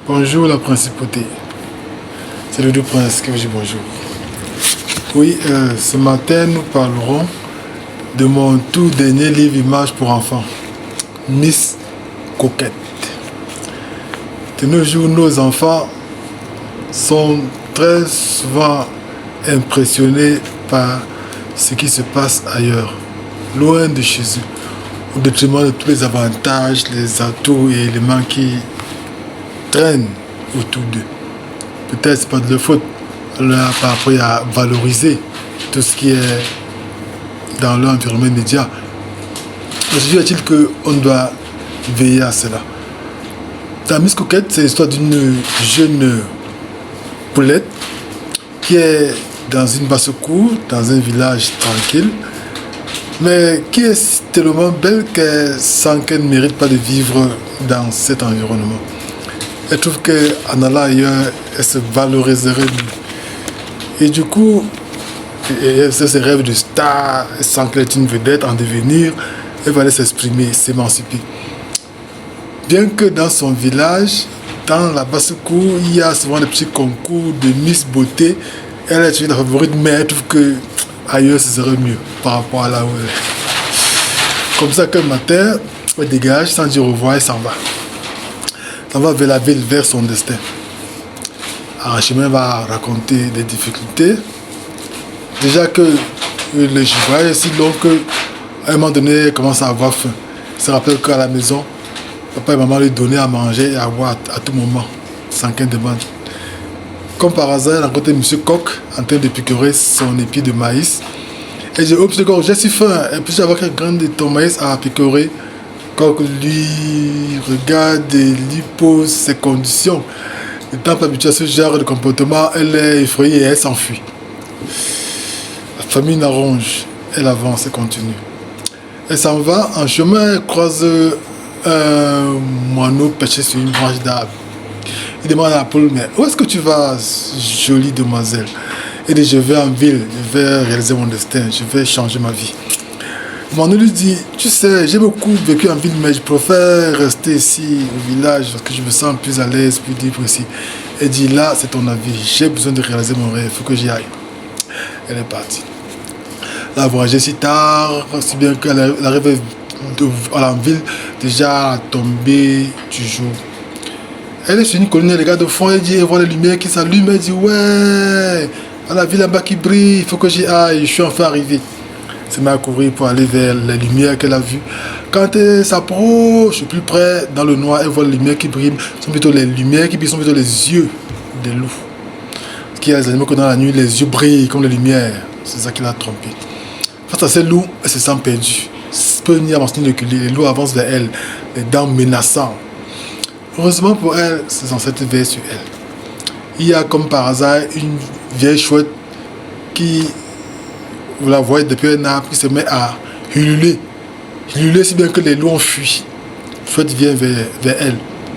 Bonjour la principauté. C'est le prince qui vous dit bonjour. Oui, ce matin nous parlerons de mon tout dernier livre images pour enfants, Miss Coquette. De nos jours, nos enfants sont très souvent impressionnés par ce qui se passe ailleurs, loin de chez eux, au détriment de tous les avantages, les atouts et éléments qui traînent autour d'eux. Peut-être c'est pas de leur faute, leur par rapport à valoriser tout ce qui est dans l'environnement immédiat. Aujourd'hui, est-il qu'on doit veiller à cela? Dans Miss Coquette, c'est l'histoire d'une jeune poulette qui est dans une basse-cour, dans un village tranquille, mais qui est tellement belle qu'elle sent qu'elle ne mérite pas de vivre dans cet environnement. Elle trouve qu'en allant ailleurs, elle se valoriserait mieux. Et du coup, elle se rêve de star, elle sent qu'elle est une vedette en devenir, elle va aller s'exprimer, s'émanciper. Bien que dans son village, dans la basse-cour, il y a souvent des petits concours de Miss Beauté. Elle est la favorite, mais elle trouve qu'ailleurs ce serait mieux par rapport à là où elle est. Comme ça qu'un matin, elle dégage sans dire au revoir et s'en va. Elle va vers la ville, vers son destin. En chemin, elle va raconter des difficultés. Déjà que le voyage est si long qu'à un moment donné, elle commence à avoir faim. Elle se rappelle qu'à la maison, papa et maman lui donnaient à manger et à boire à tout moment, sans qu'elle demande. Comme par hasard, elle a rencontré M. Coq en train de picorer son épi de maïs. Et j'ai dit, oh, M. Coq, j'ai si faim. Et puis, avoir quelle grande de ton maïs à picorer. Coq lui regarde et lui pose ses conditions. N'étant pas habituée à ce genre de comportement, elle est effrayée et elle s'enfuit. La famille n'arrange. Elle avance et continue. Elle s'en va. En chemin, elle croise un moineau perché sur une branche d'arbre. Il demande à la poule, mais où est-ce que tu vas, jolie demoiselle? Elle dit, je vais en ville, je vais réaliser mon destin, je vais changer ma vie. Le moineau lui dit, tu sais, j'ai beaucoup vécu en ville, mais je préfère rester ici au village parce que je me sens plus à l'aise, plus libre ici. Elle dit, là, c'est ton avis, j'ai besoin de réaliser mon rêve, il faut que j'y aille. Elle est partie. Elle a voyagé si tard, si bien qu'elle arrive à la ville, déjà tombée du jour. Elle est sur une colline, elle regarde au fond, elle dit, elle voit les lumières qui s'allument, elle dit, ouais, à la ville là-bas qui brille, il faut que j'y aille, je suis enfin arrivé. Elle se met à courir pour aller vers les lumières qu'elle a vues. Quand elle s'approche plus près, dans le noir, elle voit les lumières qui brillent, sont plutôt les lumières qui brillent, sont plutôt les yeux des loups. Parce qu'il y a des animaux que dans la nuit, les yeux brillent comme les lumières. C'est ça qui l'a trompée. Face à ces loups, elle se sent perdue. Peu ni avancer ni reculer, les loups avancent vers elle, les dents menaçantes. Heureusement pour elle, ses ancêtres veillent sur elle. Il y a comme par hasard une vieille chouette qui, vous la voyez depuis un arbre, qui se met à ululer. Ululer si bien que les loups ont fui. La chouette vient vers elle.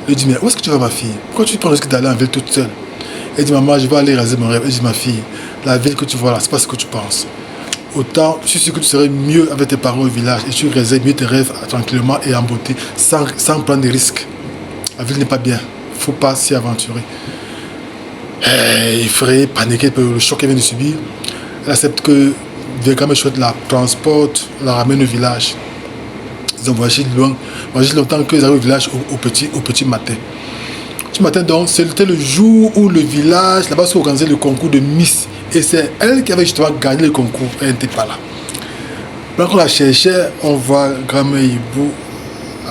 Elle dit, mais où est-ce que tu vas ma fille? Pourquoi tu prends le risque d'aller en ville toute seule? Elle dit, maman, je vais aller réaliser mon rêve. Elle dit, ma fille, la ville que tu vois là, c'est pas ce que tu penses. Autant, je suis sûr que tu serais mieux avec tes parents au village et tu réalises mieux tes rêves tranquillement et en beauté, sans prendre des risques. La ville n'est pas bien, il ne faut pas s'y aventurer. Effrayée, paniquée par le choc qu'elle vient de subir, elle accepte que Vieux Chouette la transporte, la ramène au village. Ils ont voyagé loin, voyagé longtemps qu'ils arrivent au village au petit matin. Ce matin donc, c'était le jour où le village, là-bas, s'est organisé le concours de Miss. Et c'est elle qui avait justement gagné le concours, elle n'était pas là. Quand on la cherchait, on voit grand-mère Hibou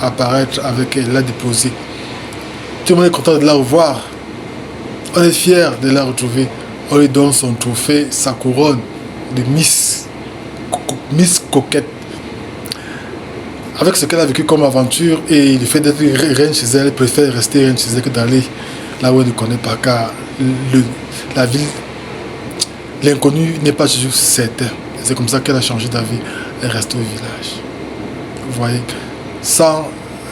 apparaître avec elle, la déposer. Tout le monde est content de la revoir. On est fiers de la retrouver. On lui donne son trophée, sa couronne de Miss Coquette. Avec ce qu'elle a vécu comme aventure et le fait d'être reine chez elle, elle préfère rester reine chez elle que d'aller là où elle ne connaît pas, car la ville, l'inconnu n'est pas toujours certain. C'est comme ça qu'elle a changé d'avis. Elle reste au village. Vous voyez, sans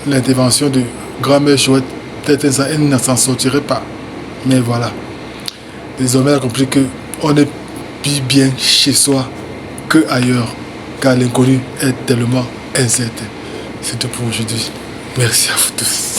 l'intervention de grand-mère Chouette, peut-être elle ne s'en sortirait pas. Mais voilà. Désormais, elle a compris qu'on est plus bien chez soi qu'ailleurs, car l'inconnu est tellement incertain. C'est tout pour aujourd'hui. Merci à vous tous.